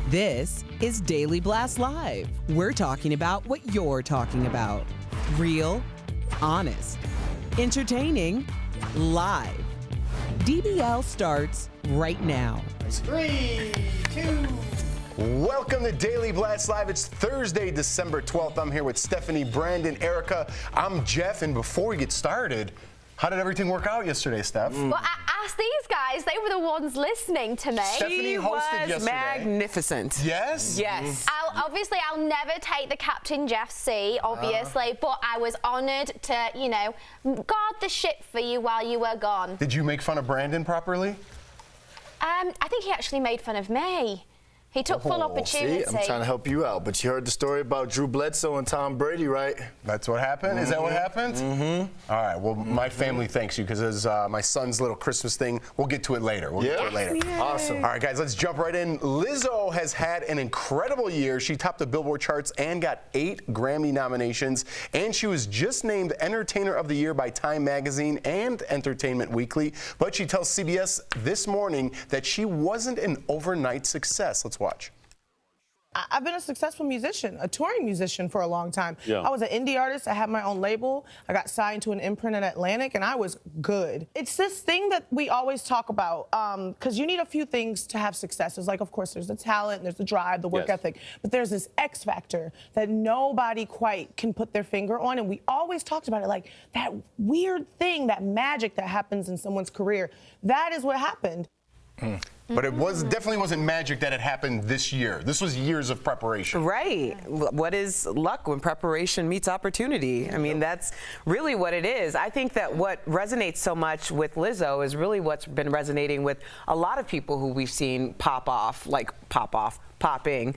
This is Daily Blast Live. We're talking about what you're talking about. Real, honest, entertaining, live. DBL starts right now. 3, 2. Welcome to Daily Blast Live. It's Thursday, December 12th. I'm here with Stephanie, Brandon, Erica. I'm Jeff, and before we get started, how did everything work out yesterday, Steph? Well, ask these guys. They were the ones listening to me. Stephanie hosted yesterday. Magnificent. Yes? Yes. Obviously, I'll never take the Captain Jeff seat, obviously, but I was honoured to, guard the ship for you while you were gone. Did you make fun of Brandon properly? I think he actually made fun of me. He took full opportunity. See, I'm trying to help you out, but you heard the story about Drew Bledsoe and Tom Brady, right? That's what happened? Is that what happened? Mm-hmm. All right, well, my family thanks you because as my son's little Christmas thing, we'll get to it later. Yay. Awesome. All right, guys, let's jump right in. Lizzo has had an incredible year. She topped the Billboard charts and got 8 Grammy nominations, and she was just named Entertainer of the Year by Time Magazine and Entertainment Weekly, but she tells CBS this morning that she wasn't an overnight success. Let's watch. I've been a successful musician, a touring musician for a long time. Yeah. I was an indie artist. I had my own label. I got signed to an imprint at Atlantic, and I was good. It's this thing that we always talk about, because you need a few things to have success. It's like, of course, there's the talent, there's the drive, the work ethic, but there's this X factor that nobody quite can put their finger on, and we always talked about it like that weird thing, that magic that happens in someone's career. That is what happened. But it definitely wasn't magic that it happened this year. This was years of preparation. Right. What is luck when preparation meets opportunity? I mean, that's really what it is. I think that what resonates so much with Lizzo is really what's been resonating with a lot of people who we've seen popping,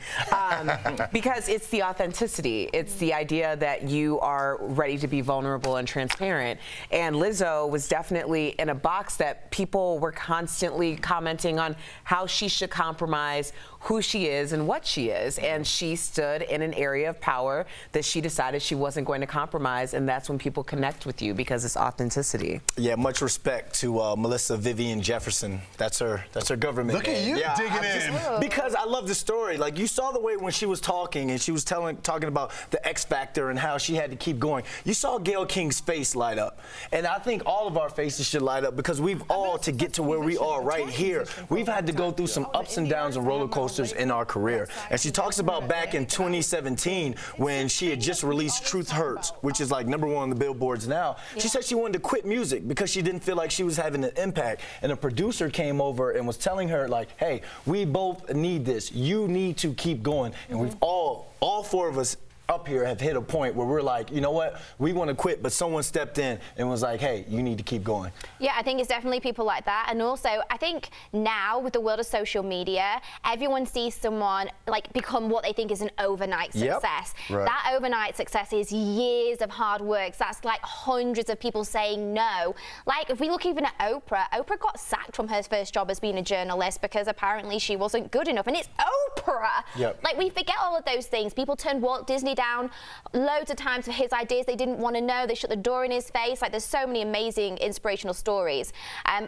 because it's the authenticity. It's the idea that you are ready to be vulnerable and transparent. And Lizzo was definitely in a box that people were constantly commenting on how she should compromise who she is and what she is. And she stood in an area of power that she decided she wasn't going to compromise. And that's when people connect with you, because it's authenticity. Yeah, much respect to Melissa Vivian Jefferson. That's her government. Look at you digging in. Because I love the story. Like, you saw the way when she was talking and she was talking about the X factor and how she had to keep going. You saw Gayle King's face light up. And I think all of our faces should light up, because we've all, to get to where we are right here, we've had to go through some ups and downs and roller coasters in our career. And she talks about back in 2017 when she had just released Truth Hurts, which is like #1 on the billboards now. She said she wanted to quit music because she didn't feel like she was having an impact. And a producer came over and was telling her, like, hey, we both need this. You need to keep going. And we've all 4 of us up here have hit a point where we're like, you know what, we want to quit, but someone stepped in and was like, hey, you need to keep going. Yeah, I think it's definitely people like that. And also, I think now with the world of social media, everyone sees someone like become what they think is an overnight success. Right. That overnight success is years of hard work. So that's like hundreds of people saying no. Like, if we look even at Oprah got sacked from her first job as being a journalist because apparently she wasn't good enough. And it's Oprah. Yep. Like, we forget all of those things. People turned Walt Disney down loads of times for his ideas they didn't want to know. They shut the door in his face. Like, there's so many amazing inspirational stories.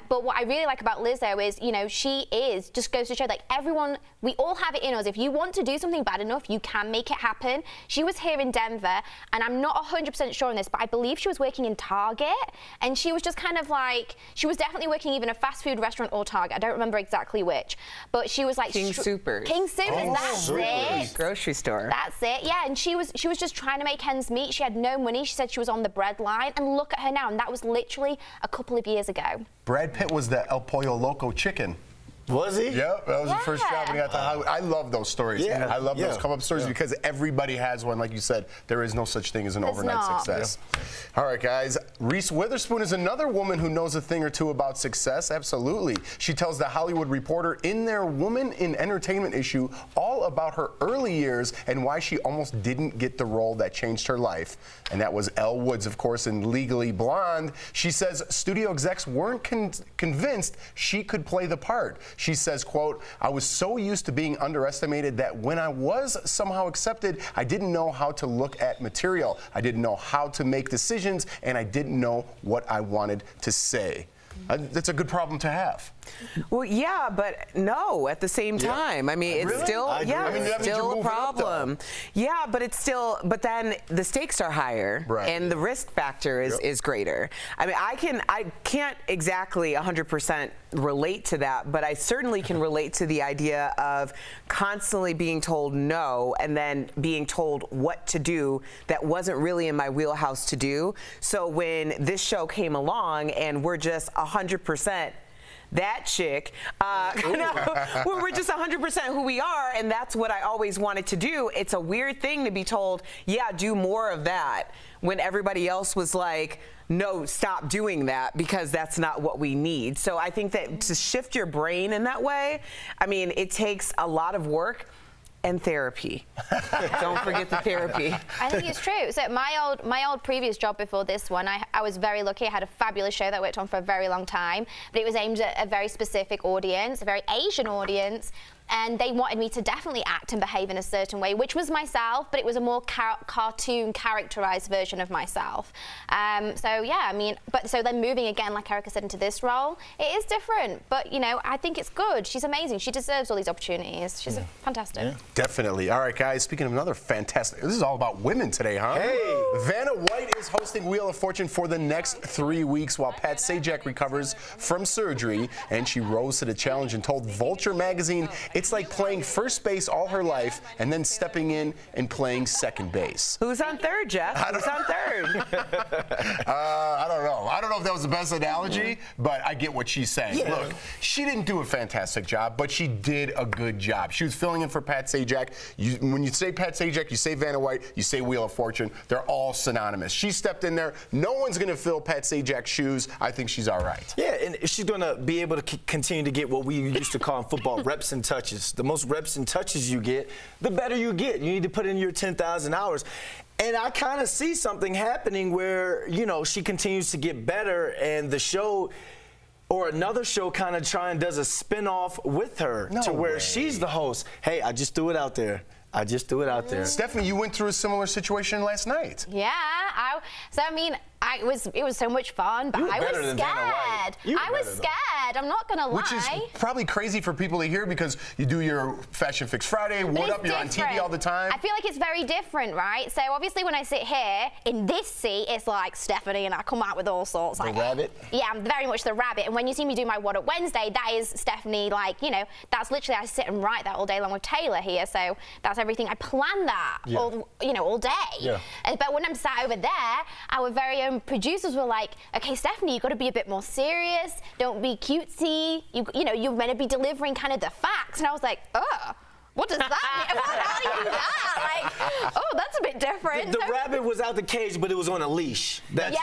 But what I really like about Lizzo is, she just goes to show, like, everyone, we all have it in us. If you want to do something bad enough, you can make it happen. She was here in Denver, and I'm not 100% sure on this, but I believe she was working in Target, and she was just kind of like, she was definitely working even a fast food restaurant or Target. I don't remember exactly which, but she was like King Soopers. King Soopers, that's it. Grocery store. That's it, yeah. And she was just trying to make ends meet. She had no money. She said she was on the bread line, and look at her now. And that was literally a couple of years ago. Brad Pitt was the El Pollo Loco chicken. Was he? Yep, that was the first job when he got to Hollywood. I love those stories. Yeah. I love those come-up stories because everybody has one. Like you said, there is no such thing as an overnight success. All right, guys. Reese Witherspoon is another woman who knows a thing or two about success. Absolutely. She tells The Hollywood Reporter in their Woman in Entertainment issue all about her early years and why she almost didn't get the role that changed her life. And that was Elle Woods, of course, in Legally Blonde. She says studio execs weren't convinced she could play the part. She says, quote, I was so used to being underestimated that when I was somehow accepted, I didn't know how to look at material. I didn't know how to make decisions, and I didn't know what I wanted to say. That's a good problem to have. Well, yeah, but no at the same time. I mean, it's still, I mean, that means you're still a moving up, though. problem. Yeah, but it's still, but then the stakes are higher, Right. and the risk factor is greater. I mean, I can't exactly 100% relate to that, but I certainly can relate to the idea of constantly being told no and then being told what to do that wasn't really in my wheelhouse to do. So when this show came along and we're just 100% that chick, we're just 100% who we are, and that's what I always wanted to do. It's a weird thing to be told, yeah, do more of that, when everybody else was like, no, stop doing that because that's not what we need. So I think that to shift your brain in that way, I mean, it takes a lot of work and therapy. Don't forget the therapy. I think it's true. So my old previous job before this one, I was very lucky. I had a fabulous show that I worked on for a very long time, but it was aimed at a very specific audience, a very Asian audience. And they wanted me to definitely act and behave in a certain way, which was myself, but it was a more cartoon, characterized version of myself. So yeah, I mean, but so then moving again, like Erica said, into this role, it is different. But you know, I think it's good. She's amazing. She deserves all these opportunities. She's fantastic. Yeah. Definitely. All right, guys. Speaking of another fantastic, this is all about women today, huh? Hey. Vanna White is hosting Wheel of Fortune for the next 3 weeks while Pat Sajak recovers from surgery, and she rose to the challenge and told Vulture magazine it's like playing first base all her life and then stepping in and playing second base. Who's on third, Jeff? Who's on third? I don't know. I don't know if that was the best analogy, but I get what she's saying. Yeah. Look, she didn't do a fantastic job, but she did a good job. She was filling in for Pat Sajak. When you say Pat Sajak, you say Vanna White, you say Wheel of Fortune. They're all synonymous. She stepped in there. No one's going to fill Pat Sajak's shoes. I think she's all right. Yeah, and she's going to be able to continue to get what we used to call in football reps and touches. The most reps and touches you get, the better you get. You need to put in your 10,000 hours. And I kind of see something happening where, you know, she continues to get better and the show or another show kind of does a spin-off with her to where she's the host. Hey, I just threw it out there. I just threw it out there. Stephanie, you went through a similar situation last night. Yeah, it was so much fun, but I was scared. I was scared. I'm not gonna lie. Which is probably crazy for people to hear because you do your Fashion Fix Friday, What Up, you're on TV all the time. I feel like it's very different, right? So obviously when I sit here in this seat, it's like Stephanie and I come out with all sorts. The rabbit? Yeah, I'm very much the rabbit. And when you see me do my What Up Wednesday, that is Stephanie, like, you know, that's literally, I sit and write that all day long with Taylor here. So that's everything. I plan that all day. Yeah. But when I'm sat over there, our very own producers were like, okay, Stephanie, you've got to be a bit more serious. Don't be cutesy. You know, you're meant to be delivering kind of the facts. And I was like, oh. What does that mean? How do you do that? Like, oh, that's a bit different. The rabbit was out the cage, but it was on a leash. That's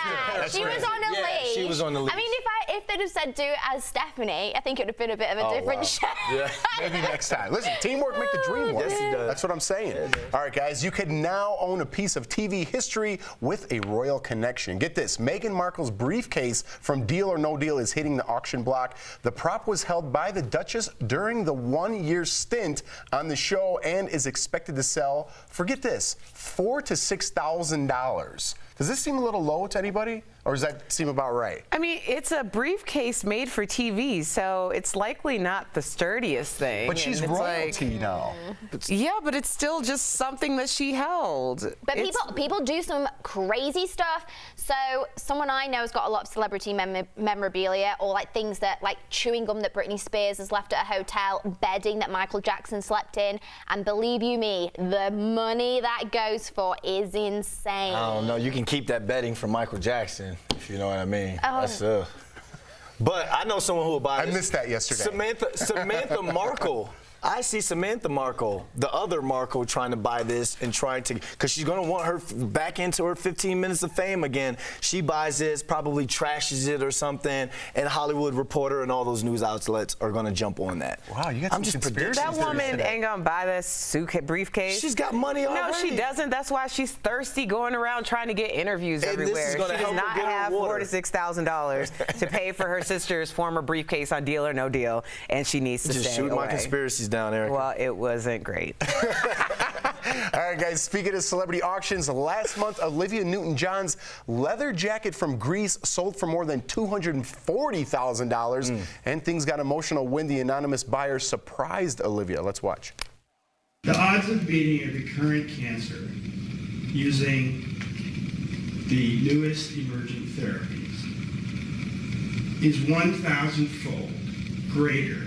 she was on a leash. She was on a leash. I mean, if they'd have said do it as Stephanie, I think it would have been a bit of a different show. Yeah. Maybe next time. Listen, teamwork make the dream work. Yes, it does. That's what I'm saying. All right, guys, you can now own a piece of TV history with a royal connection. Get this, Meghan Markle's briefcase from Deal or No Deal is hitting the auction block. The prop was held by the Duchess during the 1-year stint on the show and is expected to sell, forget this, $4,000 to $6,000. Does this seem a little low to anybody? Or does that seem about right? I mean, it's a briefcase made for TV, so it's likely not the sturdiest thing. But she's royalty now. Yeah, but it's still just something that she held. But people do some crazy stuff. So someone I know has got a lot of celebrity memorabilia, or like things that, like chewing gum that Britney Spears has left at a hotel, bedding that Michael Jackson slept in. And believe you me, the money that goes for is insane. I don't know. You can keep that bedding from Michael Jackson, if you know what I mean. Oh. That's But I know someone who will buy this. I missed that yesterday. Samantha Markle. I see Samantha Markle, the other Markle, trying to buy this and trying to, because she's going to want her back into her 15 minutes of fame again. She buys this, probably trashes it or something, and Hollywood Reporter and all those news outlets are going to jump on that. Wow, you got some conspiracy That woman ain't going to buy this briefcase. She's got money already. No, she doesn't. That's why she's thirsty going around trying to get interviews And everywhere. this is gonna She does help her not get her have water. $4,000 to $6,000 to pay for her sister's former briefcase on Deal or No Deal, and she needs to Just stay shoot away. my conspiracies down, Erica. Well, it wasn't great. All right, guys, speaking of celebrity auctions, last month, Olivia Newton-John's leather jacket from Greece sold for more than $240,000. And things got emotional when the anonymous buyer surprised Olivia. Let's watch. The odds of beating a recurrent cancer using the newest emergent therapies is 1,000-fold greater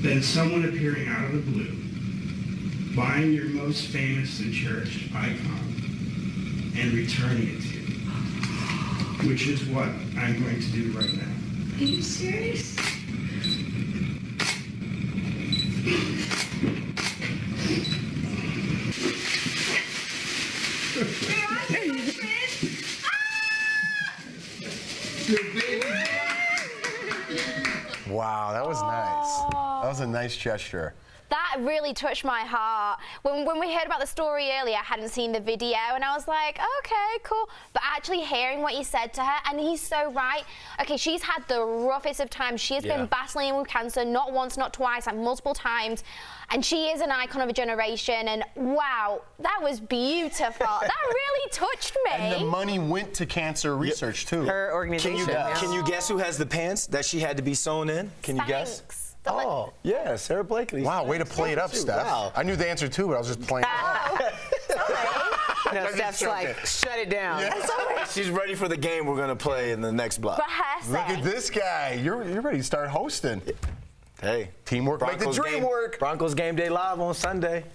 than someone appearing out of the blue, buying your most famous and cherished icon, and returning it to you, which is what I'm going to do right now. Are you serious? Wow, that was nice. That was a nice gesture. That really touched my heart. When we heard about the story earlier, I hadn't seen the video, and I was like, okay, cool. But actually hearing what you said to her, and he's so right. Okay, she's had the roughest of times. She has been battling with cancer, not once, not twice, like multiple times. And she is an icon of a generation, and wow, that was beautiful. That really touched me. And the money went to cancer research, too. Her organization. Can you guess who has the pants that she had to be sewn in? Can you guess? Thanks. Oh, yeah, Sarah Blakely. Wow, way to play it up, Steph. Wow. I knew the answer, too, but I was just playing it up. No, Steph's like, shut it down. She's ready for the game we're going to play in the next block. For her sake. Look at this guy. You're ready to start hosting. Hey. Teamwork make the dream work. Broncos game day live on Sunday.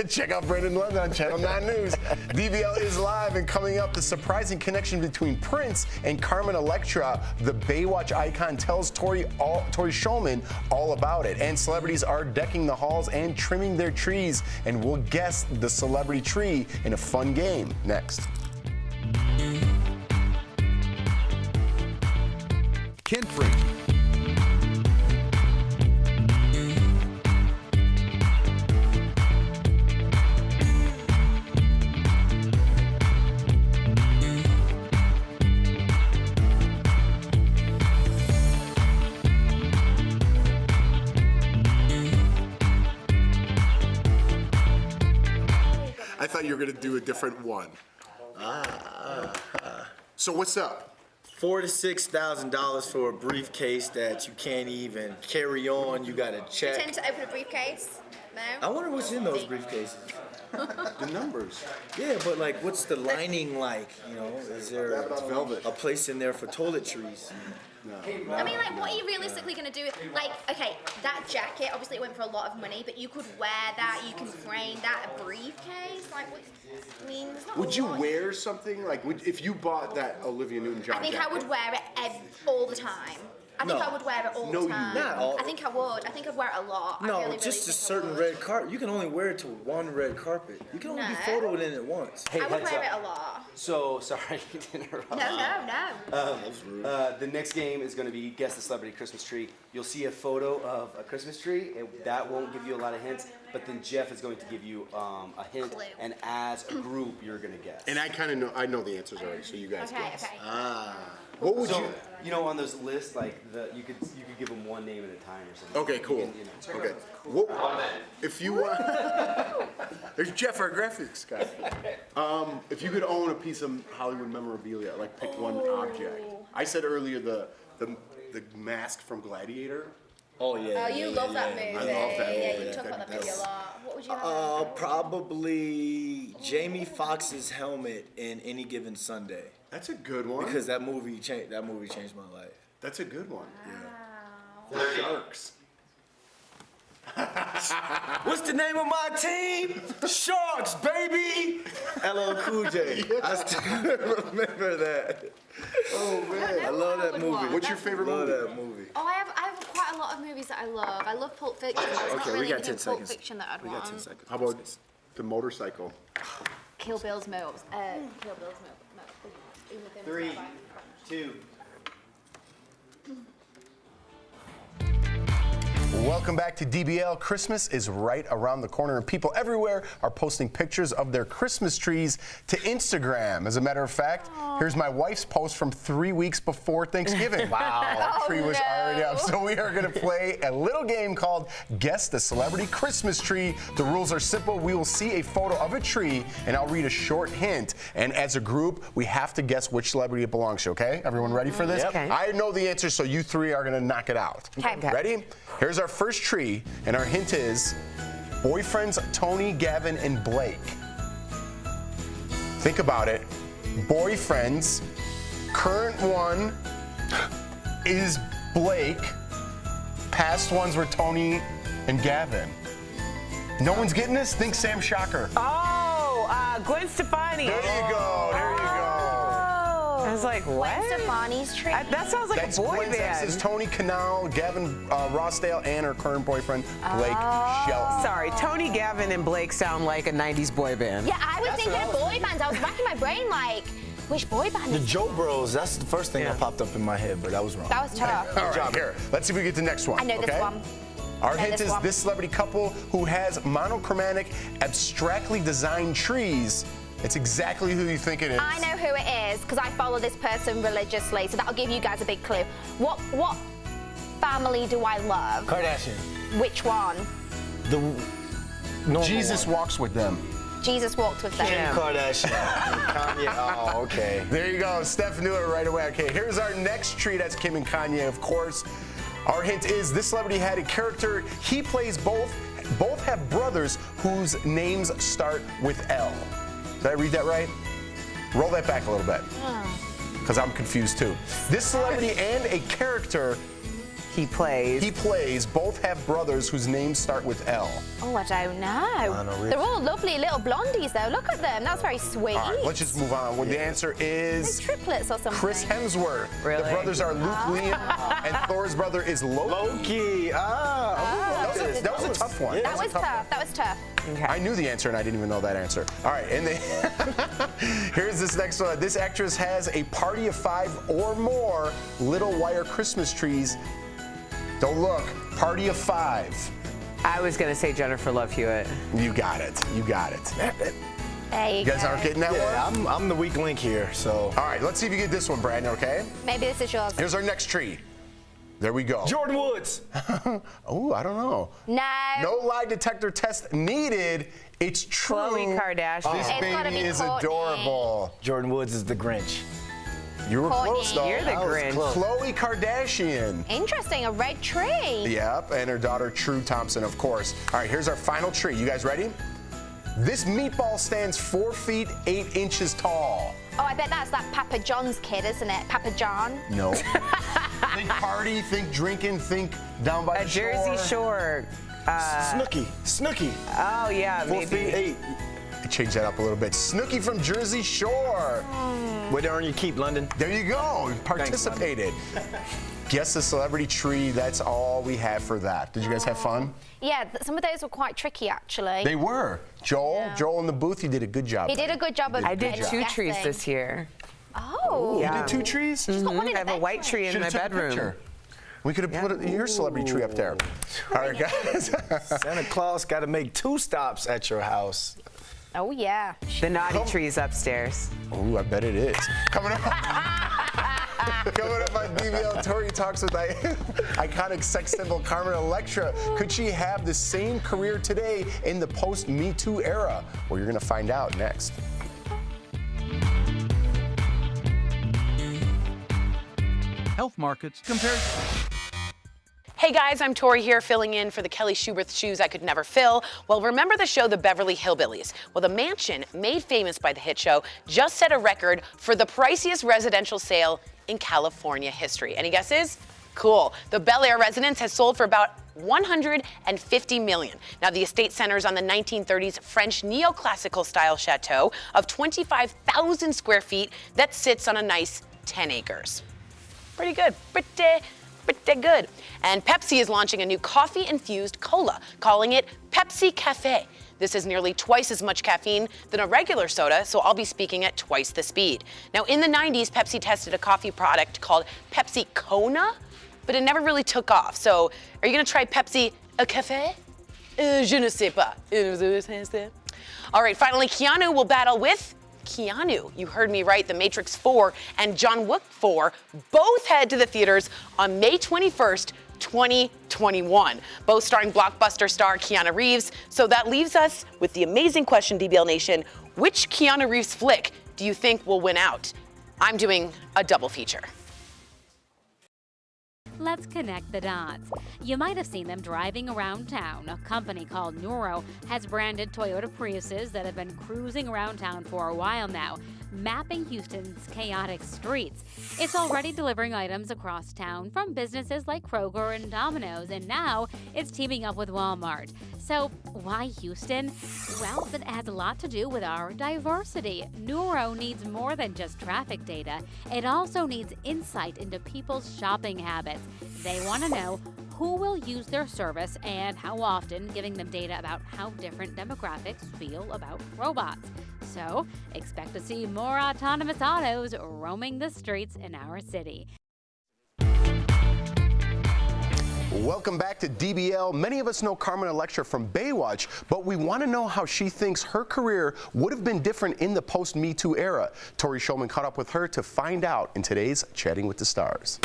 Check out Brendan London on Channel 9 News. DBL is live, and coming up, the surprising connection between Prince and Carmen Electra. The Baywatch icon tells Tori Shulman all about it. And celebrities are decking the halls and trimming their trees. And we'll guess the celebrity tree in a fun game next. Ken Free. I thought you were going to do a different one. So what's up? $4,000 to $6,000 for a briefcase that you can't even carry on. You got to check. Pretend to open a briefcase. No. I wonder what's in those briefcases. The numbers. Yeah, but like, what's the lining like? You know, is there velvet. a place in there for toiletries? I mean, like, what are you realistically going to do? Like, okay, that jacket, obviously it went for a lot of money, but you could wear that, you can frame that, a briefcase. Like, what, I mean, there's not Would a you lot. wear something? Like, if you bought that Olivia Newton-John I think I jacket? would wear it all the time. I think No. I would wear it all No, the you time. Not all. I think I would. I think I'd wear it a lot. I No, really, just really a think I certain would. red carpet. You can only wear it to one red carpet. You can only be No. photoed in it once. I would wear it a lot. So, sorry to interrupt. No. The next game is going to be Guess the Celebrity Christmas Tree. You'll see a photo of a Christmas tree, and that won't give you a lot of hints, but then Jeff is going to give you a hint, Clue. and as a group, you're going to guess. And I kind of know. I know the answers already, so you guys Okay, guess. okay. What would So, you? you know, on those lists, like you could give them one name at a time or something. Okay, cool. You can, Okay. What, if you want, there's Jeff, our graphics guy. If you could own a piece of Hollywood memorabilia, like pick one object. I said earlier the mask from Gladiator. Oh yeah. Oh, you love that movie. I love that Yeah, movie. you talk about that movie a lot. What would you have? Probably Jamie Foxx's helmet in Any Given Sunday, That's a good one. because that movie changed my life. That's a good one. Wow. Sharks. What's the name of my team? Sharks, baby! LL Cool J. I still remember that. Oh man. I love that movie. What's your favorite Love movie? that movie. Oh, I have quite a lot of movies that I love. I love Pulp Fiction. It's not Okay, really we got anything 10 Pulp seconds. Fiction that I'd We want. got 10 seconds. How about the motorcycle? Kill Bill's Mills. Kill Bill's Mills. 3, 2. Welcome back to DBL. Christmas is right around the corner, and people everywhere are posting pictures of their Christmas trees to Instagram. As a matter of fact, here's my wife's post from 3 weeks before Thanksgiving. Wow. Our tree was already up. So we are going to play a little game called Guess the Celebrity Christmas Tree. The rules are simple. We will see a photo of a tree, and I'll read a short hint. And as a group, we have to guess which celebrity it belongs to, okay? Everyone ready for this? Okay. I know the answer, so you three are going to knock it out. Okay. Ready? Here's our first tree, and our hint is boyfriends Tony, Gavin, and Blake. Think about it. Boyfriends. Current one is Blake. Past ones were Tony and Gavin. No one's getting this? Think Sam Shocker. Oh, Gwen Stefani. There you go. There you go. I was like, what? Gwen Stefani's tree. That sounds like That's a boy Gwen's band. exes, Tony Canal, Gavin Rossdale, and her current boyfriend, Blake Shelton. Sorry, Tony, Gavin, and Blake sound like a 90s boy band. Yeah, I was thinking of boy bands. I was racking my brain like, which boy band The is Joe Bros, that's the first thing Yeah. that popped up in my head, but that was wrong. that? Was tough. All right, here. Let's see if we get the next one. I know this okay? one. Our I know hint this is one. this celebrity couple who has monochromatic, abstractly designed trees. It's exactly who you think it is. I know who it is because I follow this person religiously, so that'll give you guys a big clue. What family do I love? Kardashian. Which one? The normal Jesus one. walks with them. Jesus walked with them. Yeah. Kardashian. Kanye. Oh, okay. There you go. Steph knew it right away. Okay, here's our next tree. That's Kim and Kanye, of course. Our hint is this celebrity had a character. He plays both. Both have brothers whose names start with L. Did I read that right? Roll that back a little bit. Because I'm confused too. This celebrity and a character He plays. both have brothers whose names start with L. Oh, I don't know. Lionel Richie. They're all lovely little blondies, though. Look at them. That's very sweet. All right, let's just move on. Well, the answer is Triplets or something. Chris Hemsworth. Really? The brothers are Luke, Liam, and Thor's brother is Loki. Loki. That was a tough one. That was tough. That was tough. Okay. I knew the answer and I didn't even know that answer. All right, and here's this next one. This actress has a party of 5 or more little wire Christmas trees. Don't look. Party of 5. I was going to say Jennifer Love Hewitt. You got it. You got it. There you You guys go. aren't getting that one? Yeah, I'm the weak link here, so. All right, let's see if you get this one, Brandon, okay? Maybe this is yours. Here's our next tree. There we go. Jordan Woods. Oh, I don't know. No. No lie detector test needed. It's true. Khloe Kardashian. This It's gotta baby be is Kourtney. adorable. Jordan Woods is the Grinch. You were Kourtney. close, though. You're the That was Grinch. close. Khloe Kardashian. Interesting. A red tree. Yep, and her daughter, True Thompson, of course. All right, here's our final tree. You guys ready? This meatball stands 4 feet 8 inches tall. Oh, I bet that's that Papa John's kid, isn't it? Papa John. No. Think party, think drinking, think down by A the Jersey Shore. Snooki. Oh, yeah, 4 maybe. feet 8. Change that up a little bit. Snooki from Jersey Shore. Where to earn your keep, London. There you go. You participated. Guess the celebrity tree. That's all we have for that. Did you guys have fun? Yeah, some of those were quite tricky, actually. They were. Joel in the booth, you did a good job. He did a good job of I did guessing. 2 trees this year. Oh. You did 2 trees? got one in I the have a white bedroom. tree in Should've my took a bedroom. picture. We could have put your celebrity tree up there. All right, guys. Santa Claus got to make 2 stops at your house. Oh, yeah. The naughty tree's upstairs. Ooh, I bet it is. Coming up. Coming up on DBL, Tori talks with iconic sex symbol Carmen Electra. Could she have the same career today in the post-Me Too era? Well, you're going to find out next. Health markets compared. Hey guys, I'm Tori here filling in for the Kelly Schuberth shoes I could never fill. Well, remember the show The Beverly Hillbillies? Well, the mansion made famous by the hit show just set a record for the priciest residential sale in California history. Any guesses? Cool. The Bel Air residence has sold for about $150 million. Now, the estate centers on the 1930s French neoclassical style chateau of 25,000 square feet that sits on a nice 10 acres. Pretty good. Pretty good. And Pepsi is launching a new coffee-infused cola, calling it Pepsi Cafe. This is nearly twice as much caffeine than a regular soda, so I'll be speaking at twice the speed. Now, in the 90s, Pepsi tested a coffee product called Pepsi Kona, but it never really took off. So are you gonna try Pepsi a café? Je ne sais pas. All right, finally, Keanu will battle with Keanu. You heard me right. The Matrix 4 and John Wick 4 both head to the theaters on May 21st, 2021, both starring blockbuster star Keanu Reeves. So that leaves us with the amazing question, DBL Nation. Which Keanu Reeves flick do you think will win out? I'm doing a double feature. Let's connect the dots. You might have seen them driving around town. A company called Nuro has branded Toyota Priuses that have been cruising around town for a while now, mapping Houston's chaotic streets. It's already delivering items across town from businesses like Kroger and Domino's, and now it's teaming up with Walmart. So why Houston? Well, it has a lot to do with our diversity. Nuro needs more than just traffic data. It also needs insight into people's shopping habits. They want to know who will use their service and how often, giving them data about how different demographics feel about robots. So expect to see more autonomous autos roaming the streets in our city. Welcome back to DBL. Many of us know Carmen Electra from Baywatch, but we want to know how she thinks her career would have been different in the post-Me Too era. Tori Shulman caught up with her to find out in today's Chatting with the Stars.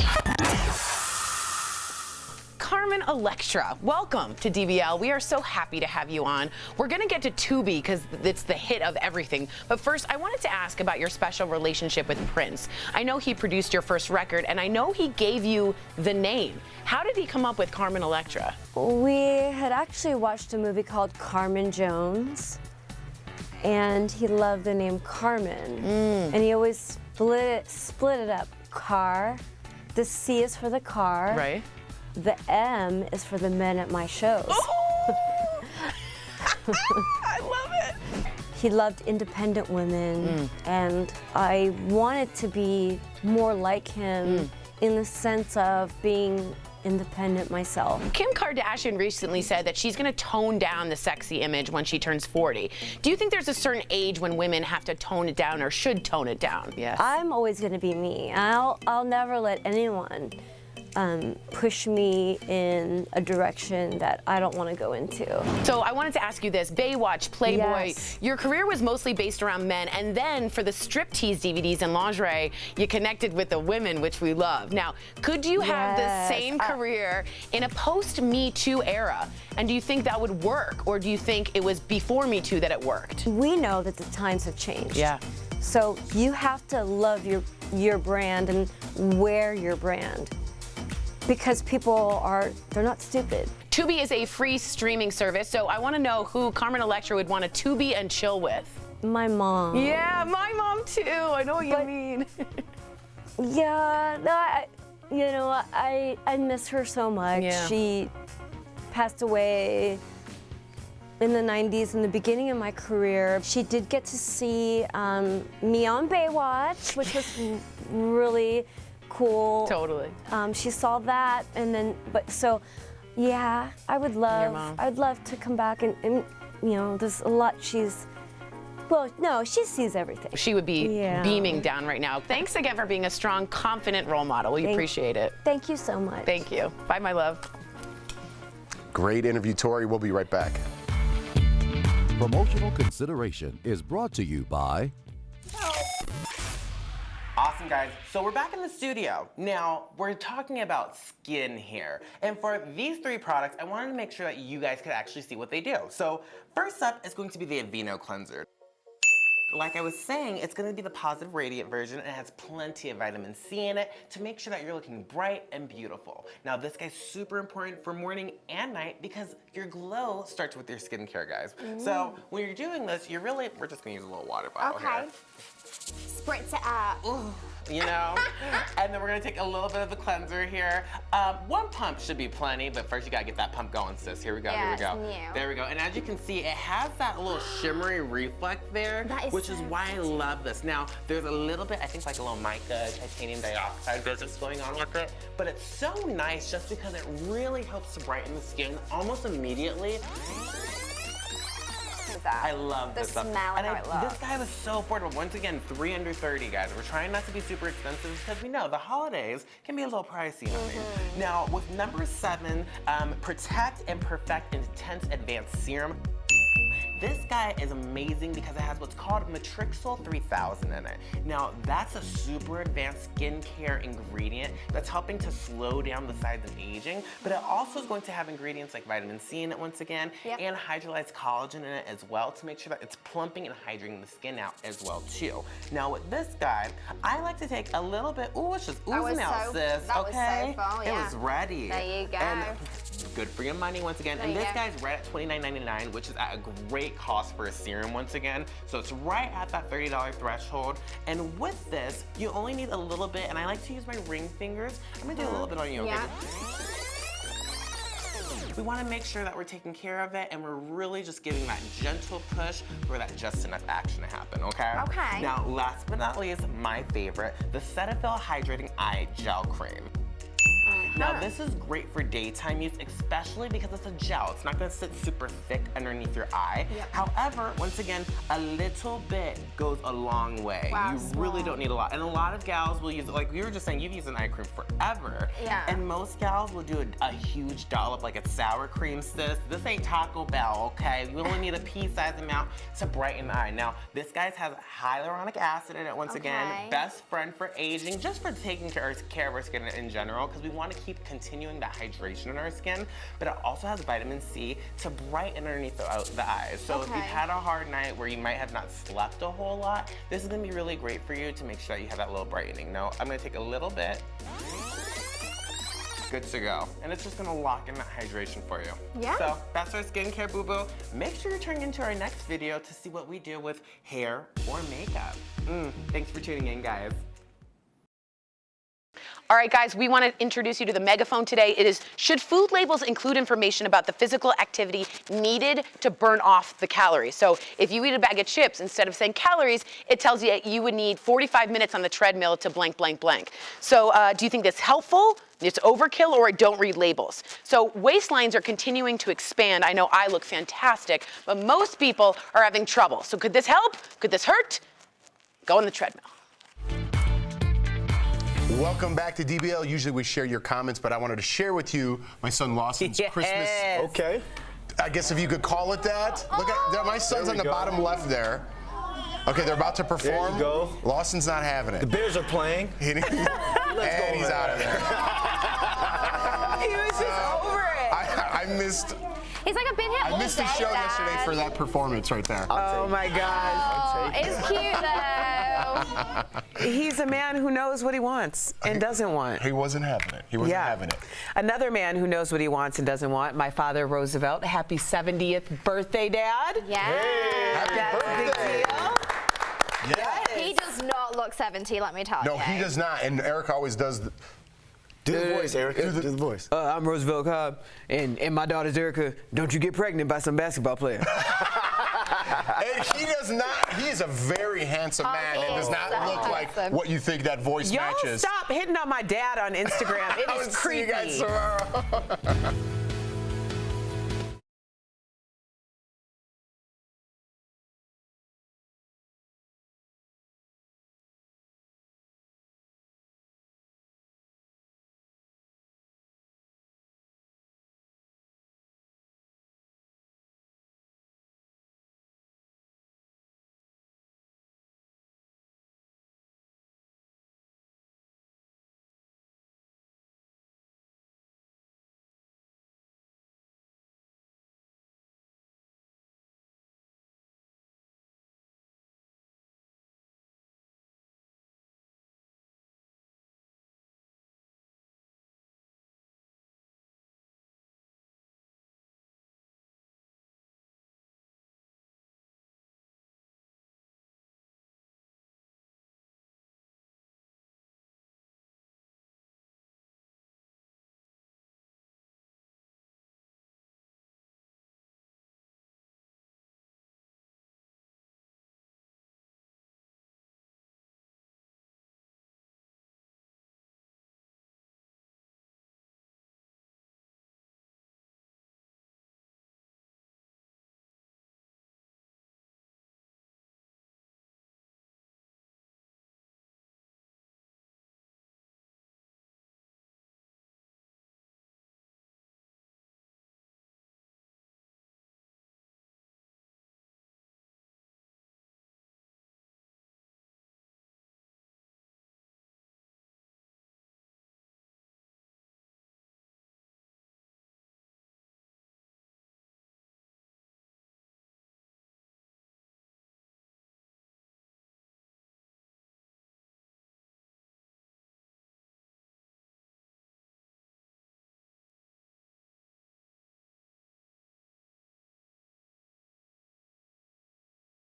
Carmen Electra, welcome to DBL. We are so happy to have you on. We're going to get to Tubi because it's the hit of everything. But first, I wanted to ask about your special relationship with Prince. I know he produced your first record, and I know he gave you the name. How did he come up with Carmen Electra? We had actually watched a movie called Carmen Jones, and he loved the name Carmen. And he always split it up. Car, the C is for the car. Right. The M is for the men at my shows. Oh! I love it. He loved independent women, and I wanted to be more like him in the sense of being independent myself. Kim Kardashian recently said that she's going to tone down the sexy image when she turns 40. Do you think there's a certain age when women have to tone it down or should tone it down? Yes. I'm always going to be me. I'll never let anyone push me in a direction that I don't want to go into. So I wanted to ask you this, Baywatch, Playboy, Yes. Your career was mostly based around men, and then for the striptease DVDs and lingerie, you connected with the women, which we love. Now, could you have the Yes. same career in a post-Me Too era? And do you think that would work, or do you think it was before Me Too that it worked? We know that the times have changed. Yeah. So you have to love your brand and wear your brand, because they're not stupid. Tubi is a free streaming service, so I want to know who Carmen Electra would want to Tubi and chill with. My mom. Yeah, my mom too. I know what you mean. Yeah, no, I miss her so much. Yeah. She passed away in the 90s, in the beginning of my career. She did get to see me on Baywatch, which was really cool. Totally. She saw that, and then, yeah, I'd love to come back and there's a lot she sees everything. She would be beaming down right now. Thanks again for being a strong, confident role model. We appreciate it. Thank you so much. Thank you. Bye, my love. Great interview, Tori. We'll be right back. Promotional consideration is brought to you by... Awesome, guys. So we're back in the studio. Now, we're talking about skin here. And for these three products, I wanted to make sure that you guys could actually see what they do. So first up is going to be the Aveeno Cleanser. Like I was saying, it's going to be the positive radiant version, and it has plenty of vitamin C in it to make sure that you're looking bright and beautiful. Now, this guy's super important for morning and night because your glow starts with your skincare, guys. So when you're doing this, we're just going to use a little water bottle here. Spritz it up. Ooh, you know? And then we're gonna take a little bit of the cleanser here. One pump should be plenty, but first you gotta get that pump going, sis. Here we go, here we go. There we go. And as you can see, it has that little shimmery reflect there, which is why I love this. Now, there's a little bit, I think like a little mica, titanium dioxide business going on with it, but it's so nice just because it really helps to brighten the skin almost immediately. with that. I love the this stuff. smell and how it looks. This guy was so affordable. Once again, 3 under 30, guys. We're trying not to be super expensive because we know the holidays can be a little pricey. Now, with number 7, Protect and Perfect Intense Advanced Serum. This guy is amazing because it has what's called Matrixyl 3000 in it. Now, that's a super advanced skincare ingredient that's helping to slow down the signs of aging, but it also is going to have ingredients like vitamin C in it once again, and hydrolyzed collagen in it as well to make sure that it's plumping and hydrating the skin out as well too. Now, with this guy, I like to take a little bit, ooh, it's just oozing out, sis, that okay? was so full, It was ready. There you go. And good for your money once again. And There this you go. guy's right at $29.99, which is at a great cost for a serum once again. So it's right at that $30 threshold. And with this, you only need a little bit, and I like to use my ring fingers. I'm gonna do a little bit on you, okay? We want to make sure that we're taking care of it and we're really just giving that gentle push for that just enough action to happen, okay? Okay. Now, last but not least, my favorite, the Cetaphil Hydrating Eye Gel Cream. Now, this is great for daytime use, especially because it's a gel. It's not gonna sit super thick underneath your eye. However, once again, a little bit goes a long way. Wow, you really don't need a lot. And a lot of gals will use it, like we were just saying, you've used an eye cream forever. Yeah. And most gals will do a huge dollop, like a sour cream, sis. This ain't Taco Bell, okay? You only need a pea-sized amount to brighten the eye. Now, this guy's has hyaluronic acid in it, once again. Best friend for aging, just for taking care of our skin in general, because we want to keep continuing that hydration in our skin, but it also has vitamin C to brighten underneath the eyes. So if you've had a hard night where you might have not slept a whole lot, this is gonna be really great for you to make sure that you have that little brightening. Now, I'm gonna take a little bit. Good to go. And it's just gonna lock in that hydration for you. Yeah. So that's our skincare boo-boo. Make sure you're tuning into our next video to see what we do with hair or makeup. Thanks for tuning in, guys. All right, guys, we want to introduce you to the megaphone today. It is, should food labels include information about the physical activity needed to burn off the calories? So if you eat a bag of chips, instead of saying calories, it tells you you would need 45 minutes on the treadmill to blank, blank, blank. So do you think that's helpful? It's overkill, or don't read labels. So waistlines are continuing to expand. I know I look fantastic, but most people are having trouble. So could this help? Could this hurt? Go on the treadmill. Welcome back to DBL. Usually we share your comments, but I wanted to share with you my son Lawson's Christmas. Okay. I guess if you could call it that. Look at there, my son's on the bottom left there. Okay, they're about to perform. There you go. Lawson's not having it. The Bears are playing. And he's out of there. He was just over it. I missed. He's like, I've been here all I missed the day, show Dad. yesterday for that performance right there. Oh my God. Oh, it's cute though. He's a man who knows what he wants and doesn't want. He wasn't having it. He wasn't having it. Another man who knows what he wants and doesn't want, my father, Roosevelt. Happy 70th birthday, Dad. Yeah. Happy birthday. Yes. He does not look 70, let me tell you. No, he does not. And Eric always does. Do the voice, Erica. Do the voice. I'm Roosevelt Cobb, and my daughter's Erica. Don't you get pregnant by some basketball player. And he does not. He is a very handsome man and does not look like what you think that voice Y'all matches. stop hitting on my dad on Instagram. It is creepy. See you guys tomorrow.